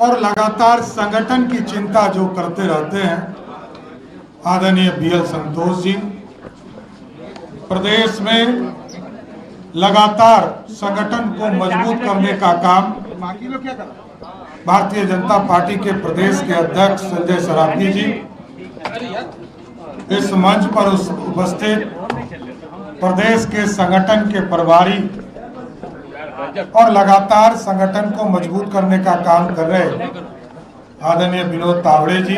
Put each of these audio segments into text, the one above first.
और लगातार संगठन की चिंता जो करते रहते हैं आदरणीय बीएल संतोष जी, प्रदेश में लगातार संगठन को मजबूत करने का काम भारतीय जनता पार्टी के प्रदेश के अध्यक्ष संजय सरावगी जी, इस मंच पर उपस्थित प्रदेश के संगठन के प्रभारी और लगातार संगठन को मजबूत करने का काम कर रहे आदरणीय विनोद तावड़े जी,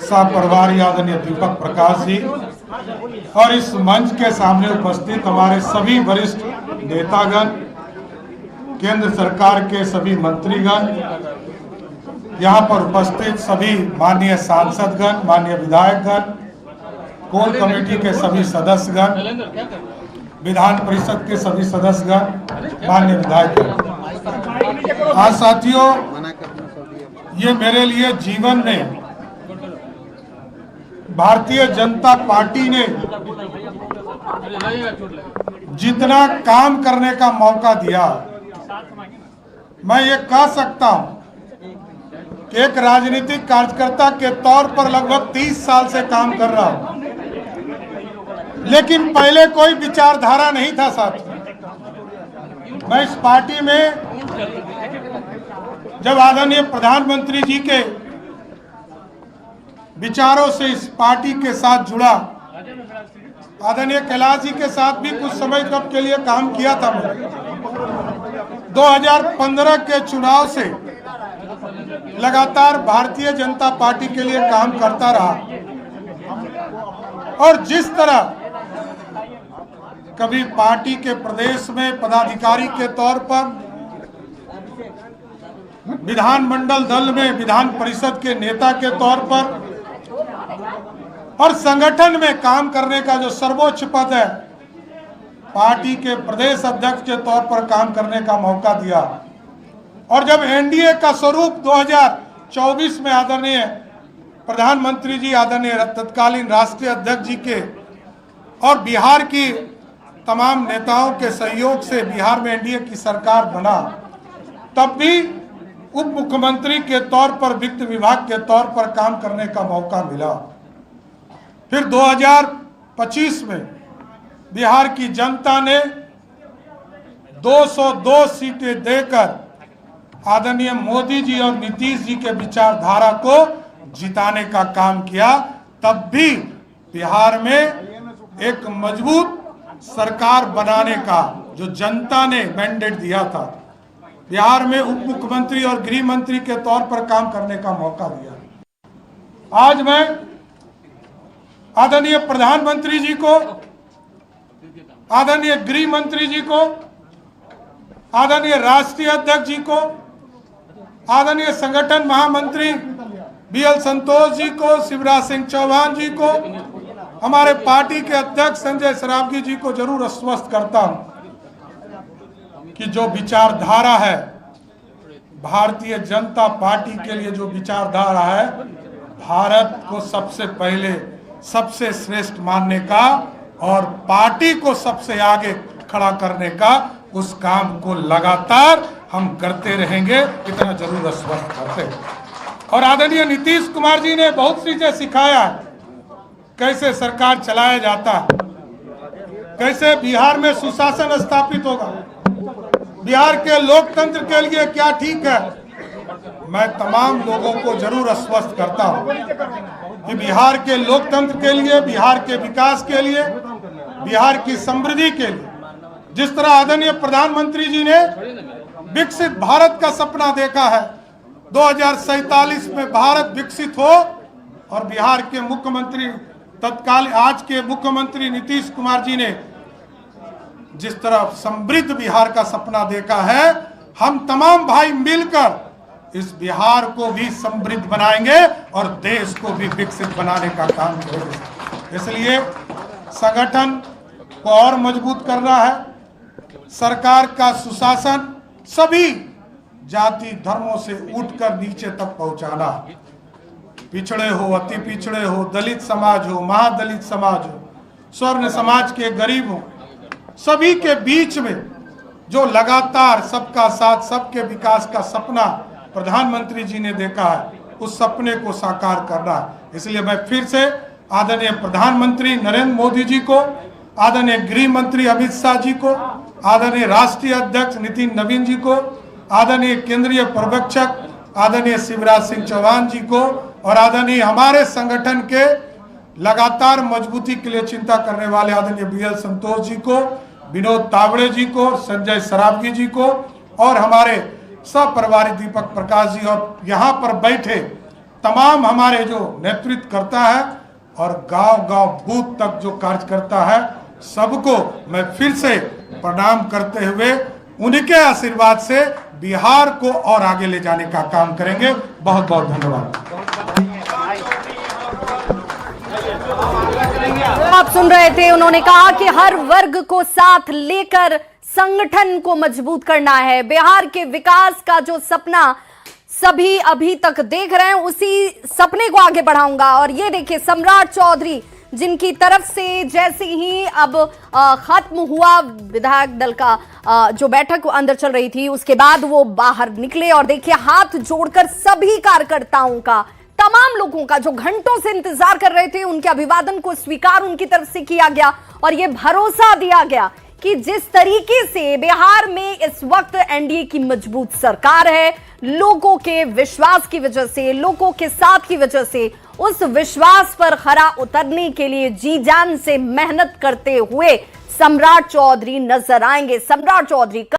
सह प्रभारी आदरणीय दीपक प्रकाश जी और इस मंच के सामने उपस्थित हमारे सभी वरिष्ठ नेतागण, केंद्र सरकार के सभी मंत्रीगण, यहाँ पर उपस्थित सभी माननीय सांसदगण, माननीय विधायकगण, कोर कमेटी के सभी सदस्यगण, विधान परिषद के सभी सदस्यगण, माननीय विधायकगण। आज साथियों, ये मेरे लिए जीवन में भारतीय जनता पार्टी ने जितना काम करने का मौका दिया, मैं ये कह सकता हूं कि एक राजनीतिक कार्यकर्ता के तौर पर लगभग 30 साल से काम कर रहा हूं, लेकिन पहले कोई विचारधारा नहीं था साथियों। मैं इस पार्टी में जब आदरणीय प्रधानमंत्री जी के विचारों से इस पार्टी के साथ जुड़ा, आदरणीय कैलाश जी के साथ भी कुछ समय तक के लिए काम किया था। 2015 के चुनाव से लगातार भारतीय जनता पार्टी के लिए काम करता रहा और जिस तरह कभी पार्टी के प्रदेश में पदाधिकारी के तौर पर, विधानमंडल दल में विधान परिषद के नेता के तौर पर और संगठन में काम करने का जो सर्वोच्च पद है, पार्टी के प्रदेश अध्यक्ष के तौर पर काम करने का मौका दिया। और जब एनडीए का स्वरूप 2024 में आदरणीय प्रधानमंत्री जी, आदरणीय तत्कालीन राष्ट्रीय अध्यक्ष जी के और बिहार की तमाम नेताओं के सहयोग से बिहार में एनडीए की सरकार बना, तब भी उप मुख्यमंत्री के तौर पर वित्त विभाग के तौर पर काम करने का मौका मिला। फिर 2025 में बिहार की जनता ने 202 सीटें देकर आदरणीय मोदी जी और नीतीश जी के विचारधारा को जिताने का काम किया। तब भी बिहार में एक मजबूत सरकार बनाने का जो जनता ने मैंडेट दिया था, बिहार में उप मुख्यमंत्री और गृह मंत्री के तौर पर काम करने का मौका दिया। आज मैं आदरणीय प्रधानमंत्री जी को, आदरणीय गृह मंत्री जी को, आदरणीय राष्ट्रीय अध्यक्ष जी को, आदरणीय संगठन महामंत्री बीएल संतोष जी को, शिवराज सिंह चौहान जी को, हमारे पार्टी के अध्यक्ष संजय सरावगी जी को जरूर आश्वस्त करता हूं कि जो विचारधारा है भारतीय जनता पार्टी के लिए, जो विचारधारा है भारत को सबसे पहले सबसे श्रेष्ठ मानने का और पार्टी को सबसे आगे खड़ा करने का, उस काम को लगातार हम करते रहेंगे, इतना जरूर आश्वस्त करते हैं। और आदरणीय नीतीश कुमार जी ने बहुत चीजें सिखाया, कैसे सरकार चलाया जाता है, कैसे बिहार में सुशासन स्थापित होगा, बिहार के लोकतंत्र के लिए क्या ठीक है। मैं तमाम लोगों को जरूर आश्वस्त करता हूं कि बिहार के लोकतंत्र के लिए, बिहार के विकास के लिए, बिहार की समृद्धि के लिए, जिस तरह आदरणीय प्रधानमंत्री जी ने विकसित भारत का सपना देखा है, 2047 में भारत विकसित हो, और बिहार के मुख्यमंत्री तत्कालीन आज के मुख्यमंत्री नीतीश कुमार जी ने जिस तरह समृद्ध बिहार का सपना देखा है, हम तमाम भाई मिलकर इस बिहार को भी समृद्ध बनाएंगे और देश को भी विकसित बनाने का काम करेंगे। इसलिए संगठन को और मजबूत करना है, सरकार का सुशासन सभी जाति धर्मों से उठकर नीचे तक पहुंचाना, पिछड़े हो, अति पिछड़े हो, दलित समाज हो, महादलित समाज हो, स्वर्ण समाज के गरीब हो, सभी के बीच में जो लगातार सबका साथ सबके विकास का सपना प्रधानमंत्री जी ने देखा है, उस सपने को साकार करना है। इसलिए मैं फिर से आदरणीय प्रधानमंत्री नरेंद्र मोदी जी को, आदरणीय गृह मंत्री अमित शाह जी को, आदरणीय राष्ट्रीय अध्यक्ष नितिन नवीन जी को, आदरणीय केंद्रीय पर्यवेक्षक आदरणीय शिवराज सिंह चौहान जी को और आदरणीय हमारे संगठन के लगातार मजबूती के लिए चिंता करने वाले आदरणीय बीएल संतोष जी को, विनोद तावड़े जी को, संजय सरावगी जी को और हमारे सह दीपक प्रकाश जी और यहाँ पर बैठे तमाम हमारे जो नेतृत्व करता है और गांव-गांव बूथ तक जो कार्य करता है, सबको मैं फिर से प्रणाम करते हुए उनके आशीर्वाद से बिहार को और आगे ले जाने का काम करेंगे। बहुत बहुत धन्यवाद। आप सुन रहे थे, उन्होंने कहा कि हर वर्ग को साथ लेकर संगठन को मजबूत करना है। बिहार के विकास का जो सपना सभी अभी तक देख रहे हैं, उसी सपने को आगे बढ़ाऊंगा। और ये देखिए, सम्राट चौधरी जिनकी तरफ से जैसे ही अब खत्म हुआ विधायक दल का जो बैठक अंदर चल रही थी, उसके बाद वो बाहर निकले और देखिए हाथ जोड़कर सभी कार्यकर्ताओं का, तमाम लोगों का जो घंटों से इंतजार कर रहे थे, उनके अभिवादन को स्वीकार उनकी तरफ से किया गया और यह भरोसा दिया गया कि जिस तरीके से बिहार में इस वक्त एनडीए की मजबूत सरकार है, लोगों के विश्वास की वजह से, लोगों के साथ की वजह से, उस विश्वास पर खरा उतरने के लिए जी जान से मेहनत करते हुए सम्राट चौधरी नजर आएंगे। सम्राट चौधरी